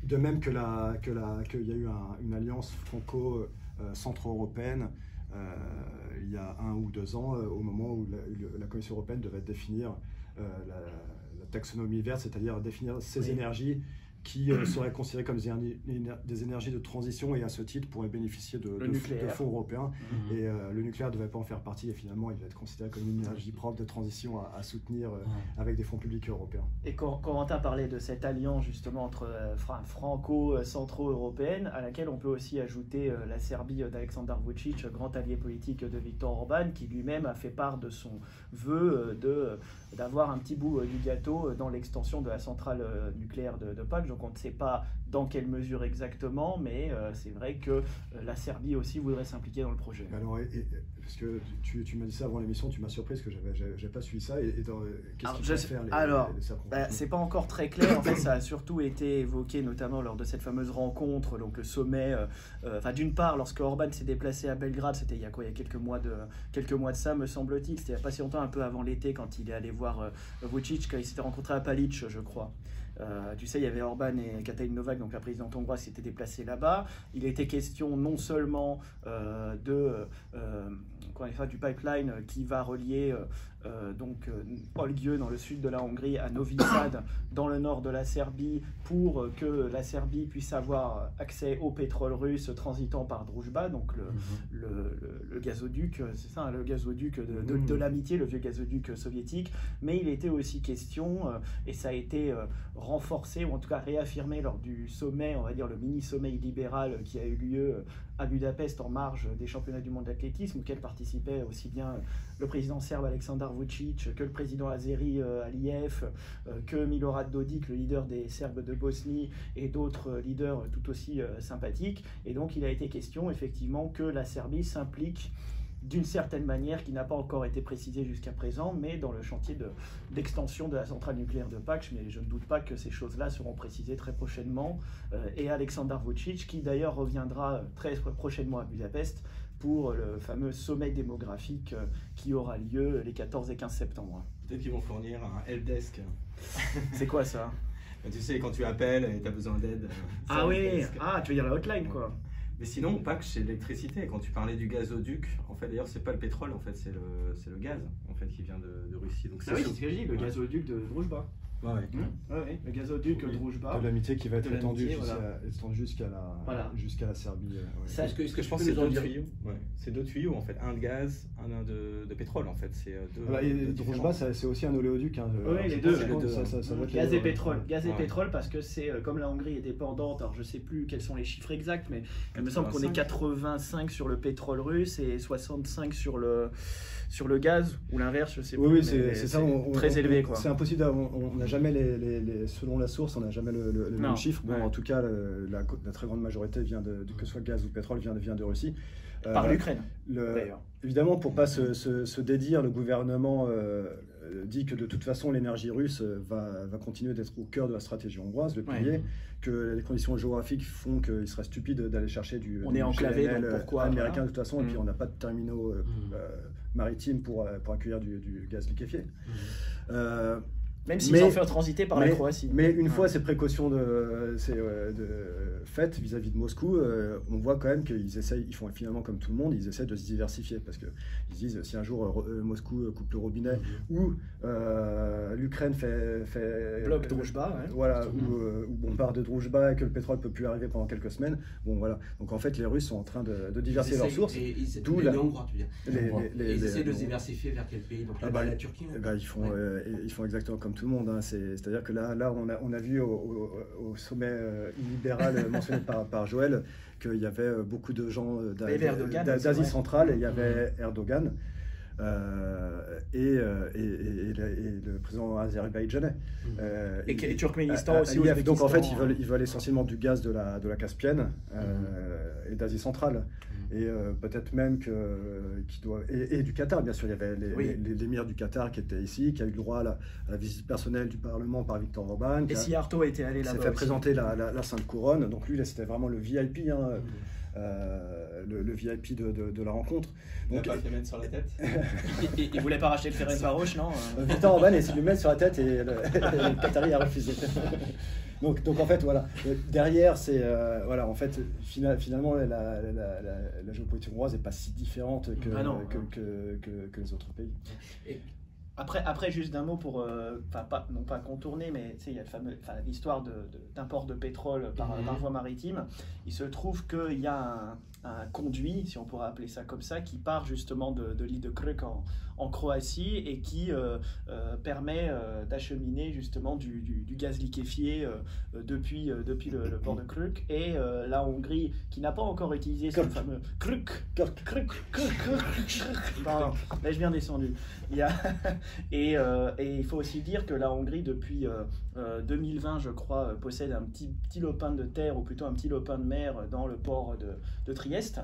De même qu'il y a eu une alliance franco-centro-européenne il y a 1 ou 2 ans, au moment où la Commission européenne devait définir la taxonomie verte, c'est-à-dire définir ces énergies qui seraient considérées comme des énergies de transition et à ce titre pourraient bénéficier de fonds européens. Et le nucléaire ne devait pas en faire partie et finalement il devait être considéré comme une énergie propre de transition à soutenir avec des fonds publics européens. Et Corentin parlait de cette alliance justement entre franco-centro-européenne à laquelle on peut aussi ajouter la Serbie d'Aleksandar Vučić, grand allié politique de Viktor Orban, qui lui-même a fait part de son vœu d'avoir un petit bout du gâteau dans l'extension de la centrale nucléaire de Paks. Donc on ne sait pas dans quelle mesure exactement, mais c'est vrai que la Serbie aussi voudrait s'impliquer dans le projet. Alors, parce que tu m'as dit ça avant l'émission, tu m'as surpris parce que je n'ai pas suivi ça. Qu'est-ce qu'ils peuvent faire les Serbes? C'est pas encore très clair. En fait, ça a surtout été évoqué notamment lors de cette fameuse rencontre, donc le sommet. D'une part, lorsque Orban s'est déplacé à Belgrade, c'était il y a quelques mois de ça, me semble-t-il. C'était il n'y a pas si longtemps, un peu avant l'été, quand il est allé voir Vučić, quand il s'était rencontré à Palić, je crois. Tu sais, il y avait Orban et Katalin Novák, donc la présidente hongroise, qui s'étaient déplacés là-bas. Il était question non seulement du pipeline qui va relier Olgieu dans le sud de la Hongrie à Novi Sad dans le nord de la Serbie pour que la Serbie puisse avoir accès au pétrole russe transitant par Druzhba, donc le gazoduc, c'est ça, le gazoduc de l'amitié, le vieux gazoduc soviétique. Mais il était aussi question, et ça a été renforcé ou en tout cas réaffirmé lors du sommet, on va dire le mini-sommet libéral qui a eu lieu à Budapest en marge des championnats du monde d'athlétisme, auquel participaient aussi bien le président serbe Aleksandar Vučić que le président azéri Aliyev, que Milorad Dodik, le leader des Serbes de Bosnie, et d'autres leaders tout aussi sympathiques. Et donc il a été question effectivement que la Serbie s'implique d'une certaine manière qui n'a pas encore été précisée jusqu'à présent, mais dans le chantier d'extension de la centrale nucléaire de Paks. Mais je ne doute pas que ces choses-là seront précisées très prochainement. Et Aleksandar Vučić, qui d'ailleurs reviendra très prochainement à Budapest pour le fameux sommet démographique qui aura lieu les 14 et 15 septembre. Peut-être qu'ils vont fournir un helpdesk. C'est quoi ça? Tu sais, quand tu appelles et tu as besoin d'aide. Ah oui, tu veux dire la hotline quoi. Mais sinon, Paks, c'est l'électricité. Quand tu parlais du gazoduc, en fait, d'ailleurs, c'est pas le pétrole, en fait, c'est le gaz, en fait, qui vient de Russie. Donc, c'est ce que je dis, le gazoduc de Druzhba. Le gazoduc Druzhba. De l'amitié qui va être étendu jusqu'à la Serbie. Ce que je pense, c'est 2 tuyaux. C'est 2 tuyaux, en fait. Un de gaz, un de pétrole, en fait. Druzhba, c'est aussi un oléoduc. Oui, les deux. Gaz et pétrole. Gaz et pétrole, parce que c'est comme la Hongrie est dépendante, alors je ne sais plus quels sont les chiffres exacts, mais il me semble qu'on est 85 sur le pétrole russe et 65 sur le gaz, ou l'inverse, je ne sais plus. Oui, c'est ça. Très élevé, quoi. C'est impossible. On n'a jamais selon la source, on n'a jamais le même chiffre. Bon, en tout cas, la très grande majorité vient que ce soit gaz ou pétrole, vient de Russie. Par l'Ukraine, d'ailleurs. Évidemment, pour ne pas se dédire, le gouvernement dit que de toute façon, l'énergie russe va continuer d'être au cœur de la stratégie hongroise, le pilier, que les conditions géographiques font qu'il serait stupide d'aller chercher du enclavé, donc pourquoi, américain de toute façon, et puis on n'a pas de terminaux maritimes pour accueillir du gaz liquéfié. Même s'ils ont fait transiter par la Croatie. Mais une fois ces précautions faites vis-à-vis de Moscou, on voit quand même ils font finalement comme tout le monde, ils essaient de se diversifier parce qu'ils disent si un jour Moscou coupe le robinet ou l'Ukraine fait bloc Druzhba, ou bombarde Druzhba et que le pétrole ne peut plus arriver pendant quelques semaines. Bon voilà. Donc en fait les Russes sont en train de diversifier leurs sources. Les Hongrois, tu veux dire. Ils essaient de se diversifier vers quel pays? Donc la Turquie. Ils font exactement comme tout le monde, hein. C'est-à-dire que là on a vu au sommet libéral mentionné par Joël qu'il y avait beaucoup de gens d'Asie centrale, et il y avait Erdogan et le président azerbaïdjanais. Et Turkménistan aussi. Donc en fait ils veulent essentiellement du gaz de la Caspienne et d'Asie centrale. Et peut-être même et du Qatar, bien sûr. Il y avait l'émir du Qatar qui était ici, qui a eu le droit à la visite personnelle du Parlement par Viktor Orban. Et Siarto était allé là-bas. S'est fait présenter la Sainte Couronne. Donc lui, là, c'était vraiment le VIP, le VIP de la rencontre. Il n'a pas fait mettre sur la tête. Il voulait pas racheter le Ferencváros, non? Viktor Orban a essayé de lui mettre sur la tête et le Qatari a refusé. Donc en fait, voilà. Derrière, c'est voilà, en fait, finalement, la géopolitique hongroise n'est pas si différente que les autres pays. Et après, juste d'un mot pour, non pas contourner, mais il y a l'histoire d'import de pétrole par voie maritime. Il se trouve qu'il y a un conduit, si on pourrait appeler ça comme ça, qui part justement de l'île de Krk en Croatie et qui permet d'acheminer justement du gaz liquéfié depuis le port de Krk. Et la Hongrie, qui n'a pas encore utilisé ce fameux Krk, pardon, là je viens descendu. Et il faut aussi dire que la Hongrie, depuis 2020, je crois, possède un petit lopin de terre, ou plutôt un petit lopin de mer dans le port de Trieste,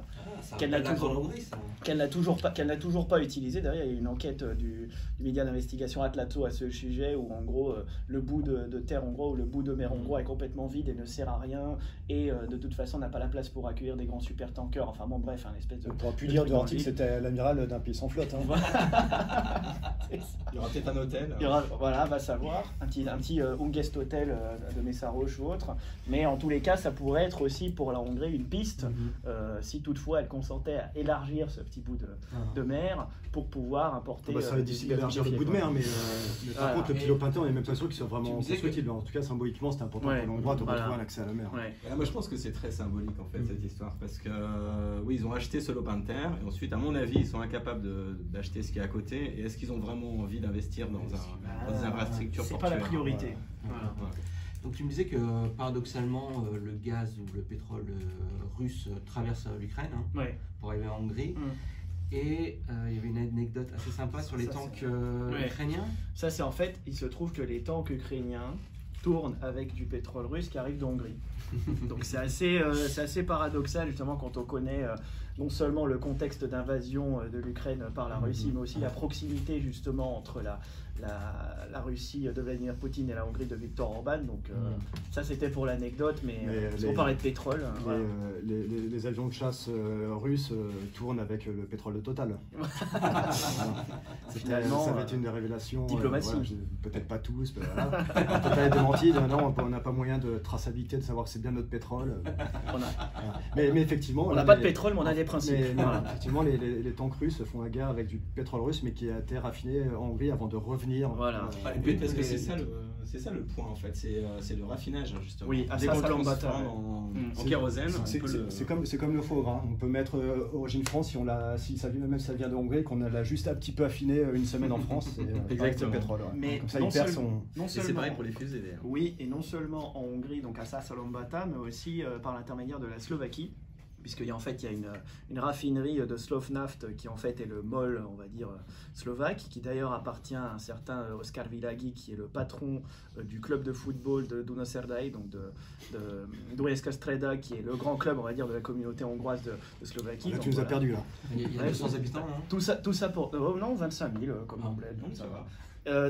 qu'elle n'a toujours pas utilisé. D'ailleurs, il y a une enquête du média d'investigation Atlato à ce sujet, où en gros, le bout de terre hongrois ou le bout de mer hongrois est complètement vide et ne sert à rien, et de toute façon n'a pas la place pour accueillir des grands supertankers. Enfin bon, bref, un espèce de... On pourra plus dire Durand-il que c'était l'amiral d'un pays sans flotte. Il y aura peut-être un hôtel. Voilà, va savoir. Un petit Ungest Hotel de Messaroche ou autre. Mais en tous les cas, ça pourrait être aussi pour la Hongrie une piste, si toutefois elle consentait à élargir ce petit bout de mer pour pouvoir importer. Ça va être difficile d'élargir le bout de mer, mais par contre, le petit lopin de terre, on n'est même pas sûr qu'il soit vraiment constructible. En tout cas, symboliquement, c'est important pour l'endroit de retrouver un accès à la mer. Moi, je pense que c'est très symbolique en fait cette histoire, parce que oui, ils ont acheté ce lopin de terre et ensuite, à mon avis, ils sont incapables d'acheter ce qui est à côté. Et est-ce qu'ils ont vraiment envie d'investir dans des infrastructures portuaires? C'est pas la priorité. Voilà. Donc tu me disais que paradoxalement le gaz ou le pétrole russe traverse l'Ukraine pour arriver en Hongrie. Et il y avait une anecdote assez sympa sur les tanks ukrainiens. Ça, c'est en fait, il se trouve que les tanks ukrainiens tournent avec du pétrole russe qui arrive de Hongrie. Donc c'est assez paradoxal justement quand on connaît non seulement le contexte d'invasion de l'Ukraine par la Russie, mais aussi la proximité justement entre la Russie de Vladimir Poutine et la Hongrie de Viktor Orban. Donc ça c'était pour l'anecdote, mais on parlait de pétrole. Les avions de chasse russes tournent avec le pétrole de Total. Ça va être une des révélations. Diplomatie. Peut-être pas tous, mais voilà. Total est démenti. Non, on n'a pas moyen de traçabilité, de savoir que c'est bien notre pétrole. Mais effectivement... On n'a pas de pétrole, mais on a des principes. Effectivement, les tanks russes font la guerre avec du pétrole russe, mais qui a été raffiné en Hongrie avant de revenir. Voilà. Parce que c'est ça le point en fait, c'est le raffinage justement. Oui, dès qu'on transforme en kérosène, c'est comme le foie gras. On peut mettre origine France si ça vient de Hongrie, qu'on l'a juste un petit peu affiné une semaine en France. Exactement. Le pétrole. Mais comme ça, il perd son. C'est pareil pour les fusées d'ailleurs. Oui, et non seulement en Hongrie, donc à Százhalombatta, mais aussi par l'intermédiaire de la Slovaquie. Puisqu'il y a une raffinerie de Slovnaft qui en fait est le MOL, on va dire, slovaque, qui d'ailleurs appartient à un certain Oskar Világi, qui est le patron du club de football de Dunaszerdae, donc de Dunajska Streda, qui est le grand club, on va dire, de la communauté hongroise de Slovaquie. Là, tu nous as perdu là. Il y a 200 habitants, non? Tout ça pour... non, 25 000 comme on bled, donc ça va.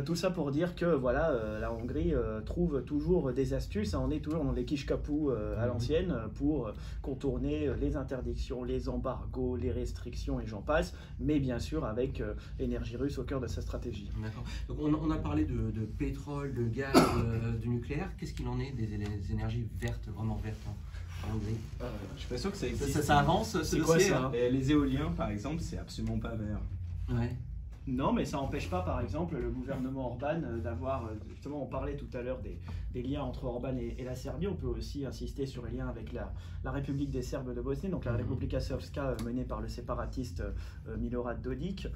Tout ça pour dire que voilà, la Hongrie trouve toujours des astuces, on est toujours dans les kiskapou à l'ancienne pour contourner les interdictions, les embargos, les restrictions et j'en passe, mais bien sûr avec l'énergie russe au cœur de sa stratégie. D'accord. Donc on a parlé de pétrole, de gaz, de nucléaire. Qu'est-ce qu'il en est des énergies vertes, vraiment vertes en Hongrie? Je suis pas sûr que ça existe. Ça avance, c'est quoi ça? Les éoliens par exemple, c'est absolument pas vert. Ouais. Non, mais ça n'empêche pas, par exemple, le gouvernement Orban d'avoir, justement, on parlait tout à l'heure des liens entre Orban et la Serbie. On peut aussi insister sur les liens avec la République des Serbes de Bosnie, donc la Republika Srpska menée par le séparatiste Milorad Dodik,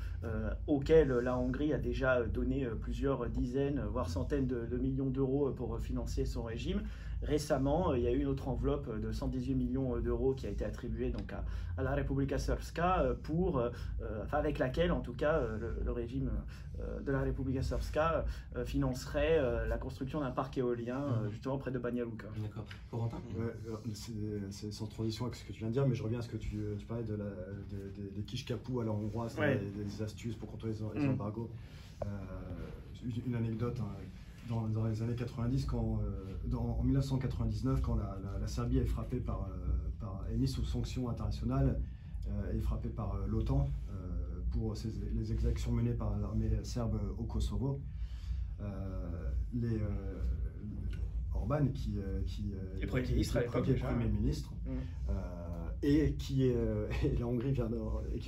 auquel la Hongrie a déjà donné plusieurs dizaines, voire centaines de millions d'euros pour financer son régime. Récemment, il y a eu une autre enveloppe de 118 millions d'euros qui a été attribuée donc à la Republika Srpska avec laquelle, en tout cas, le régime de la Republika Srpska financerait la construction d'un parc éolien justement près de Banja Luka. D'accord. Corentin? C'est sans transition avec ce que tu viens de dire, mais je reviens à ce que tu parlais des kiskapou à la hongroise, des astuces pour contrôler les embargos. Une anecdote. Dans les années 90, en 1999, quand la Serbie est frappée est mise sous sanctions internationales, est frappée par l'OTAN pour les exactions menées par l'armée serbe au Kosovo. Orban, qui est Premier ministre à l'époque déjà. Premier ministre, et la Hongrie vient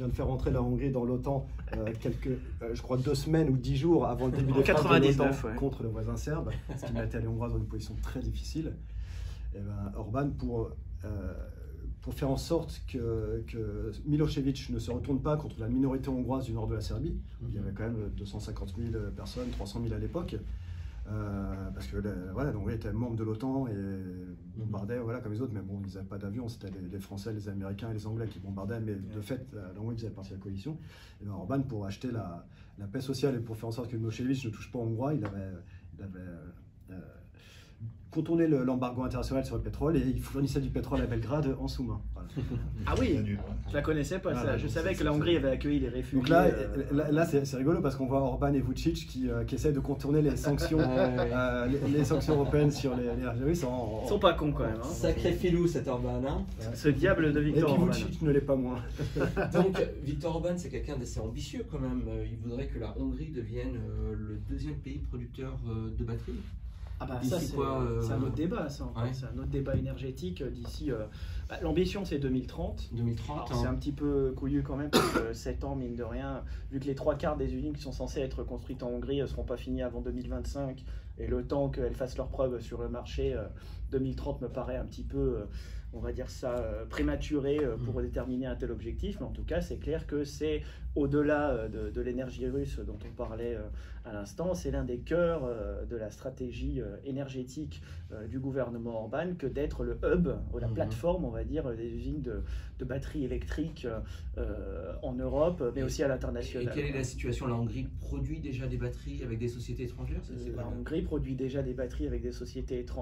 de faire entrer la Hongrie dans l'OTAN je crois 2 semaines ou 10 jours avant le début des phrases de l'OTAN contre le voisin serbe, ce qui mettait les Hongrois dans une position très difficile. Et Orban, pour faire en sorte que Milosevic ne se retourne pas contre la minorité hongroise du nord de la Serbie, où il y avait quand même 250 000 personnes, 300 000 à l'époque, parce que la Hongrie était membre de l'OTAN et bombardait comme les autres, mais bon, ils n'avaient pas d'avion, c'était les Français, les Américains et les Anglais qui bombardaient, mais de fait, la Hongrie faisait partie de la coalition. Et Orban, pour acheter la paix sociale et pour faire en sorte que Milosevic ne touche pas aux Hongrois, il avait contourné l'embargo international sur le pétrole et il fournissait du pétrole à Belgrade en sous-main. Voilà. Ah oui, je la connaissais pas ça. Je savais que la Hongrie avait accueilli les réfugiés. Donc là c'est rigolo parce qu'on voit Orban et Vučić qui essaient de contourner les sanctions, les sanctions européennes sur les Russes. Ils sont pas cons quand même. Hein. Sacré filou cet Orban. Hein. Ce diable de Viktor Orban. Et puis Vučić ne l'est pas moins. Donc Viktor Orban, c'est quelqu'un d'assez ambitieux quand même. Il voudrait que la Hongrie devienne le 2e pays producteur de batteries. Ah bah ça c'est un autre débat, ça en fait. C'est un autre débat énergétique d'ici. L'ambition c'est 2030. 2030. C'est un petit peu couillu quand même parce que 7 ans mine de rien, vu que les 3/4 des usines qui sont censées être construites en Hongrie ne seront pas finies avant 2025 et le temps qu'elles fassent leurs preuves sur le marché, 2030 me paraît un petit peu, on va dire ça, prématuré pour déterminer un tel objectif, mais en tout cas c'est clair que c'est au-delà de l'énergie russe dont on parlait à l'instant, c'est l'un des cœurs de la stratégie énergétique du gouvernement Orban que d'être le hub, ou la plateforme, on va dire, des usines de batteries électriques en Europe, mais aussi à l'international. Et quelle est la situation? La Hongrie produit déjà des batteries avec des sociétés étrangères? La Hongrie produit déjà des batteries avec des sociétés étrangères.